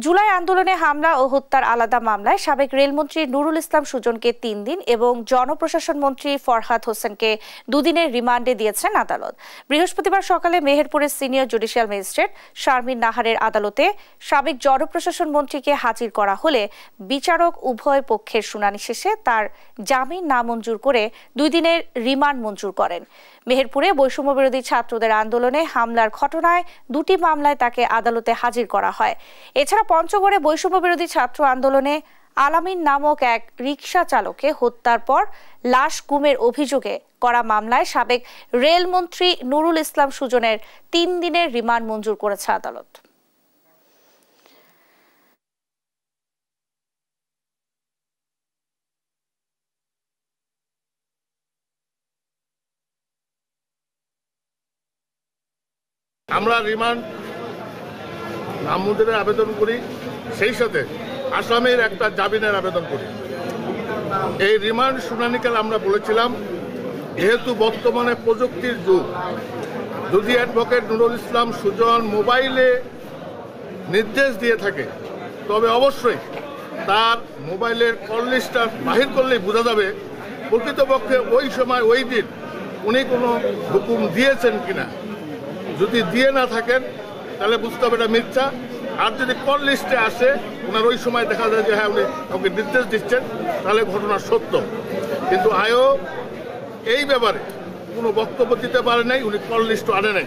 জুলাই আন্দোলনে হামলা ও হত্যার আলাদা মামলায় সাবেক রেলমন্ত্রী নুরুল ইসলাম সুজনকে ৩ দিন এবং জনপ্রশাসন মন্ত্রী ফরহাদ হোসেনকে ২ দিনের রিমান্ডে দিয়েছেন আদালত। বৃহস্পতিবার সকালে মেহেরপুরের সিনিয়র জুডিশিয়াল ম্যাজিস্ট্রেট শারমিন নাহারের আদালতে সাবেক জনপ্রশাসন মন্ত্রীকে হাজির করা হলে বিচারক উভয় পক্ষের শুনানি শেষে তার জামিন নামঞ্জুর করে ২ দিনের রিমান্ড মঞ্জুর করেন। মেহেরপুরে বৈষম্যবিরোধী ছাত্রদের আন্দোলনে হামলার ঘটনায় ২টি মামলায় তাকে আদালতে হাজির করা হয়। এছাড়া পঞ্চগড়ে বৈষম্যবিরোধী ছাত্র আন্দোলনে আলামিন নামক এক রিকশা চালককে হত্যার পর লাশ গুমের অভিযোগে করা মামলায় সাবেক রেলমন্ত্রী নুরুল ইসলাম সুজনের ৩ দিনের রিমান্ড মঞ্জুর করেছে আদালত। আমরা রিমান্ড নামঞ্জুরের আবেদন করি, সেই সাথে আসামির একটা জামিনের আবেদন করি। এই রিমান্ড শুনানিকাল আমরা বলেছিলাম, যেহেতু বর্তমানে প্রযুক্তির যুগ, যদি অ্যাডভোকেট নুরুল ইসলাম সুজন মোবাইলে নির্দেশ দিয়ে থাকে তবে অবশ্যই তার মোবাইলের কল লিস্টটা বাহির করলেই বোঝা যাবে প্রকৃতপক্ষে ওই সময় ওই দিন উনি কোনো হুকুম দিয়েছেন কিনা। যদি দিয়ে না থাকেন তাহলে বুঝতে হবে এটা মিথ্যা। আর যদি কল লিস্টে আসে ওনার ওই সময় দেখা যায় যে হ্যাঁ উনি কাউকে নির্দেশ দিচ্ছেন, তাহলে ঘটনা সত্য। কিন্তু আয়ও এই ব্যাপারে কোনো বক্তব্য দিতে পারে নাই, উনি কল লিস্টও আনে নাই।